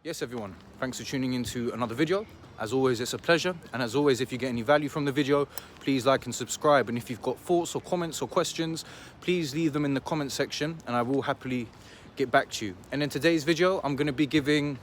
Yes everyone, thanks for tuning into another video. As always, it's a pleasure, and as always, if you get any value from the video, please like and subscribe. And if you've got thoughts or comments or questions, please leave them in the comment section and I will happily get back to you. And in today's video, I'm going to be giving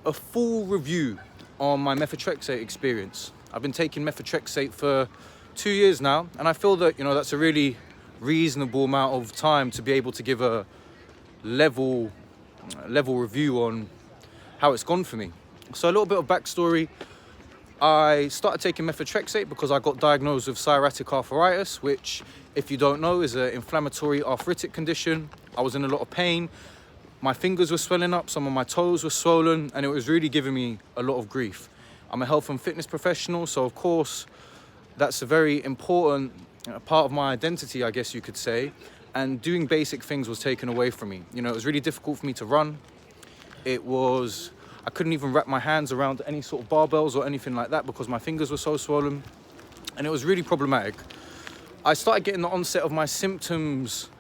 a full review on my Methotrexate experience. I've been taking Methotrexate for 2 years now, and I feel that, that's a really reasonable amount of time to be able to give a level review on how it's gone for me. So a little bit of backstory. I started taking Methotrexate because I got diagnosed with psoriatic arthritis, which, if you don't know, is an inflammatory arthritic condition. I was in a lot of pain. My fingers were swelling up, some of my toes were swollen, and it was really giving me a lot of grief. I'm a health and fitness professional, so of course that's a very important part of my identity, I guess you could say. And doing basic things was taken away from me. It was really difficult for me to run. I couldn't even wrap my hands around any sort of barbells or anything like that because my fingers were so swollen, and it was really problematic. I started getting the onset of my symptoms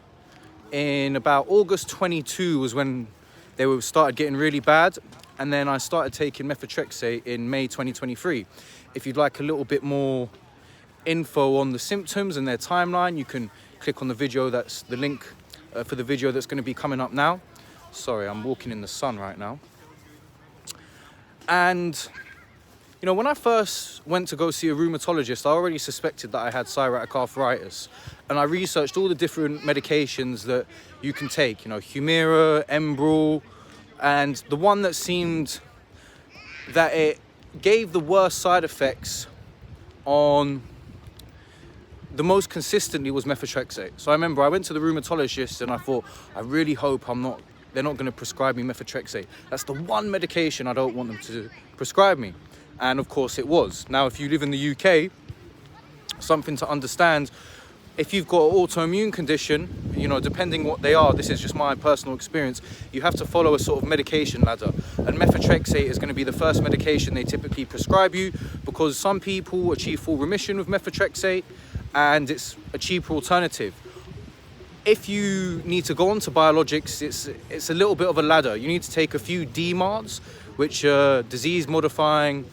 in about August 22 was when they started getting really bad, and then I started taking Methotrexate in May 2023. If you'd like a little bit more info on the symptoms and their timeline, you can click on the video, that's the link for the video that's going to be coming up now. Sorry, I'm walking in the sun right now. And when I first went to go see a rheumatologist, I already suspected that I had psoriatic arthritis, and I researched all the different medications that you can take, Humira, Enbrel, and the one that seemed that it gave the worst side effects on the most consistently was Methotrexate. So I remember I went to the rheumatologist and I thought, I really hope they're not going to prescribe me Methotrexate. That's the one medication I don't want them to prescribe me. And of course it was. Now, if you live in the UK, something to understand, if you've got an autoimmune condition, depending what they are, this is just my personal experience, you have to follow a sort of medication ladder. And Methotrexate is going to be the first medication they typically prescribe you, because some people achieve full remission with Methotrexate and it's a cheaper alternative. If you need to go on to biologics, it's a little bit of a ladder. You need to take a few DMARDs, which are disease-modifying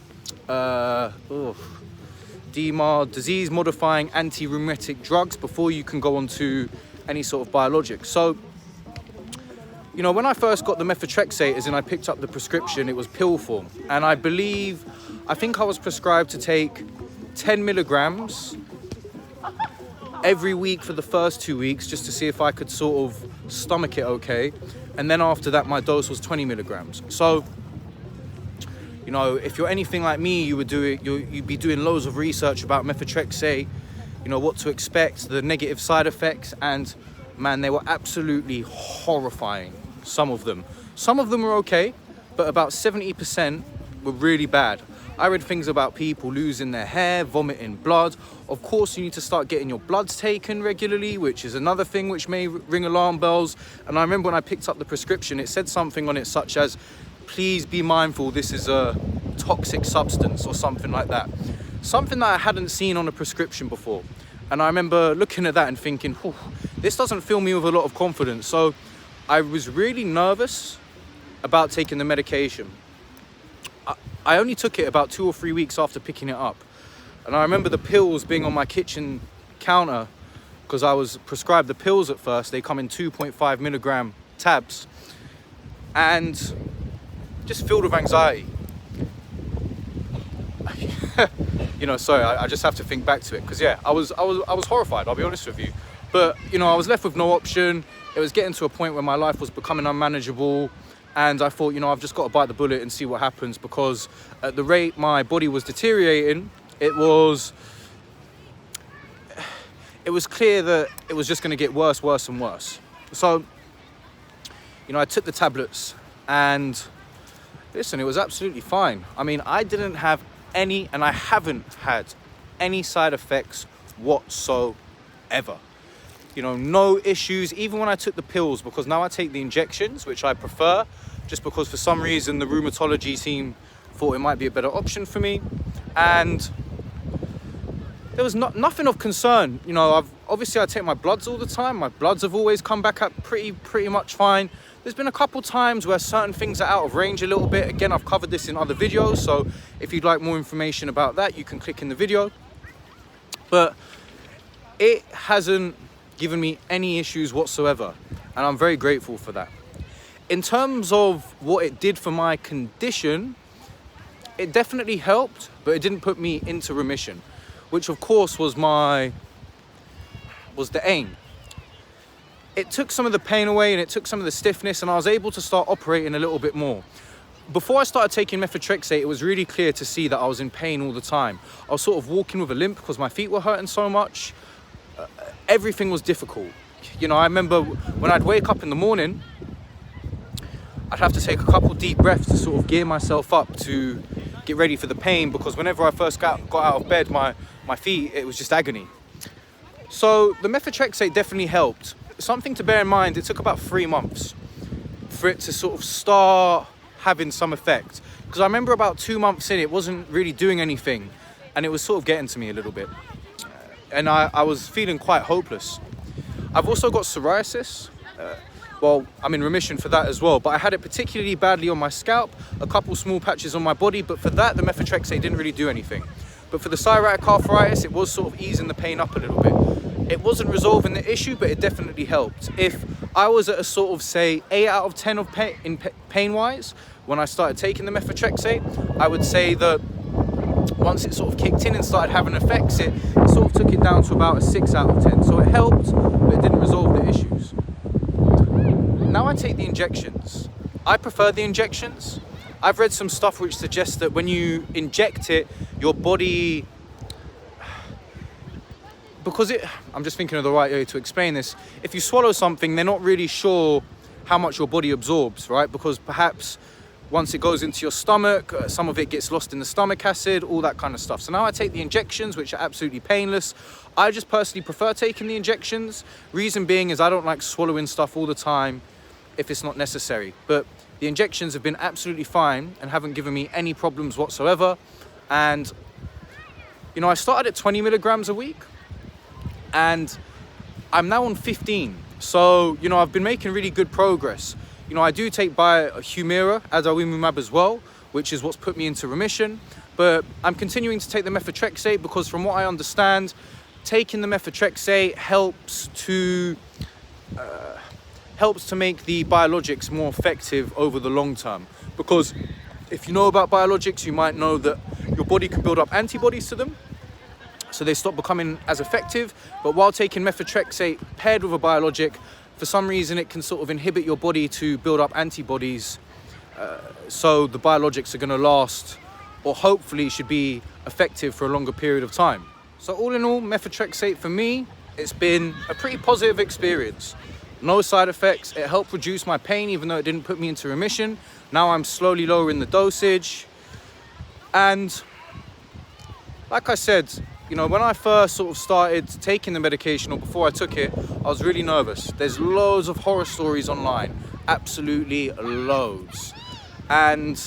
anti-rheumatic drugs, before you can go on to any sort of biologics. So, when I first got the Methotrexate, as in I picked up the prescription, it was pill form. And I think I was prescribed to take 10 milligrams every week for the first 2 weeks, just to see if I could sort of stomach it okay. And then after that, my dose was 20 milligrams. So, if you're anything like me, you'd be doing loads of research about Methotrexate, what to expect, the negative side effects, and man, they were absolutely horrifying. Some of them were okay, but about 70% were really bad. I read things about people losing their hair, vomiting blood. Of course, you need to start getting your bloods taken regularly, which is another thing which may ring alarm bells. And I remember when I picked up the prescription, it said something on it such as, please be mindful, this is a toxic substance, or something like that. Something that I hadn't seen on a prescription before. And I remember looking at that and thinking, this doesn't fill me with a lot of confidence. So I was really nervous about taking the medication. I only took it about 2 or 3 weeks after picking it up. And I remember the pills being on my kitchen counter, because I was prescribed the pills at first. They come in 2.5 milligram tabs, and just filled with anxiety. Sorry, I just have to think back to it, because I was horrified, I'll be honest with you. But I was left with no option. It was getting to a point where my life was becoming unmanageable. And I thought, I've just got to bite the bullet and see what happens, because at the rate my body was deteriorating, it was clear that it was just going to get worse and worse. So, I took the tablets, and listen, it was absolutely fine. I mean, I didn't have any, and I haven't had any side effects whatsoever. No issues, even when I took the pills, because now I take the injections, which I prefer, just because for some reason the rheumatology team thought it might be a better option for me. And there was nothing of concern. You know, I take my bloods all the time. My bloods have always come back up pretty much fine. There's been a couple times where certain things are out of range a little bit. Again, I've covered this in other videos, so if you'd like more information about that, you can click in the video. But it hasn't given me any issues whatsoever, and I'm very grateful for that. In terms of what it did for my condition, it definitely helped, but it didn't put me into remission, which of course was the aim. It took some of the pain away and it took some of the stiffness, and I was able to start operating a little bit more. Before I started taking Methotrexate, it was really clear to see that I was in pain all the time. I was sort of walking with a limp because my feet were hurting so much. Everything was difficult. You know, I remember when I'd wake up in the morning, I'd have to take a couple deep breaths to sort of gear myself up to get ready for the pain, because whenever I first got out of bed, my feet, it was just agony. So the Methotrexate definitely helped. Something to bear in mind, it took about 3 months for it to sort of start having some effect. Because I remember about 2 months in, it wasn't really doing anything, and it was sort of getting to me a little bit. And I was feeling quite hopeless. I've also got psoriasis. Well, I'm in remission for that as well, but I had it particularly badly on my scalp, a couple small patches on my body, but for that, the Methotrexate didn't really do anything. But for the psoriatic arthritis, it was sort of easing the pain up a little bit. It wasn't resolving the issue, but it definitely helped. If I was at a sort of, say, 8 out of 10 of pain-wise, when I started taking the Methotrexate, I would say that once it sort of kicked in and started having effects, it sort of took it down to about a 6 out of 10. So it helped, but it didn't resolve the issues. Now I take the injections. I prefer the injections. I've read some stuff which suggests that when you inject it, your body, because I'm just thinking of the right way to explain this. If you swallow something, they're not really sure how much your body absorbs, right? Because perhaps once it goes into your stomach, some of it gets lost in the stomach acid, all that kind of stuff. So now I take the injections, which are absolutely painless. I just personally prefer taking the injections. Reason being is I don't like swallowing stuff all the time if it's not necessary. But the injections have been absolutely fine and haven't given me any problems whatsoever. And, you know, I started at 20 milligrams a week and I'm now on 15. So, you know, I've been making really good progress. You know, I do take Humira adalimumab as well, which is what's put me into remission. But I'm continuing to take the Methotrexate because from what I understand, taking the Methotrexate helps to make the biologics more effective over the long term. Because if you know about biologics, you might know that your body can build up antibodies to them, so they stop becoming as effective. But while taking Methotrexate paired with a biologic, for some reason it can sort of inhibit your body to build up antibodies, so the biologics are going to last, or hopefully should be effective for a longer period of time. So all in all, Methotrexate for me, it's been a pretty positive experience. No side effects. It helped reduce my pain even though it didn't put me into remission. Now I'm slowly lowering the dosage. And like I said, you know, when I first sort of started taking the medication, or before I took it, I was really nervous. There's loads of horror stories online, absolutely loads. And,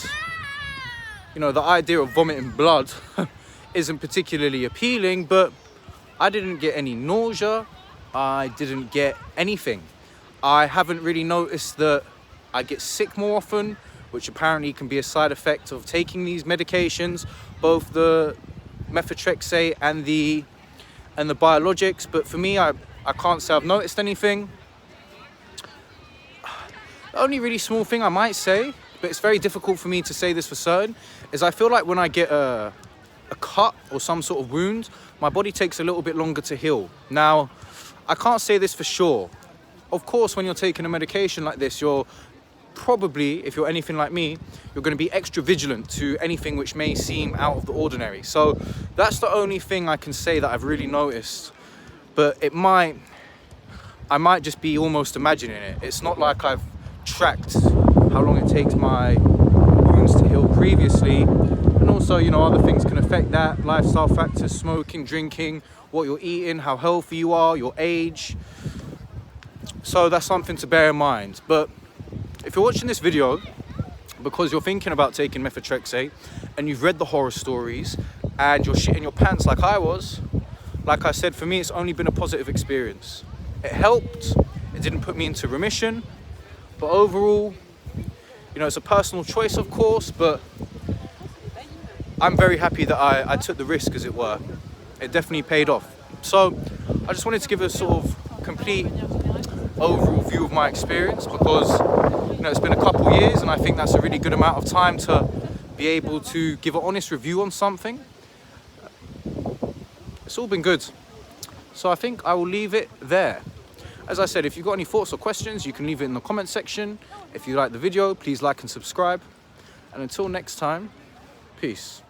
you know, the idea of vomiting blood isn't particularly appealing, but I didn't get any nausea. I didn't get anything. I haven't really noticed that I get sick more often, which apparently can be a side effect of taking these medications, both the Methotrexate and the biologics. But for me, I can't say I've noticed anything. The only really small thing I might say, but it's very difficult for me to say this for certain, is I feel like when I get a cut or some sort of wound, my body takes a little bit longer to heal. Now, I can't say this for sure. Of course, when you're taking a medication like this, you're probably, if you're anything like me, you're going to be extra vigilant to anything which may seem out of the ordinary. So that's the only thing I can say that I've really noticed. But I might just be almost imagining it. It's not like I've tracked how long it takes my wounds to heal previously. And also, you know, other things can affect that. Lifestyle factors, smoking, drinking, what you're eating, how healthy you are, your age. So that's something to bear in mind. But if you're watching this video because you're thinking about taking Methotrexate and you've read the horror stories and you're shitting your pants like I was, like I said, for me, it's only been a positive experience. It helped. It didn't put me into remission. But overall, you know, it's a personal choice, of course, but I'm very happy that I took the risk, as it were. It definitely paid off. So I just wanted to give a sort of complete overall view of my experience, because, you know, it's been a couple years and I think that's a really good amount of time to be able to give an honest review on something. It's all been good. So I think I will leave it there. As I said, if you've got any thoughts or questions, you can leave it in the comment section. If you like the video, please like and subscribe. And until next time, peace.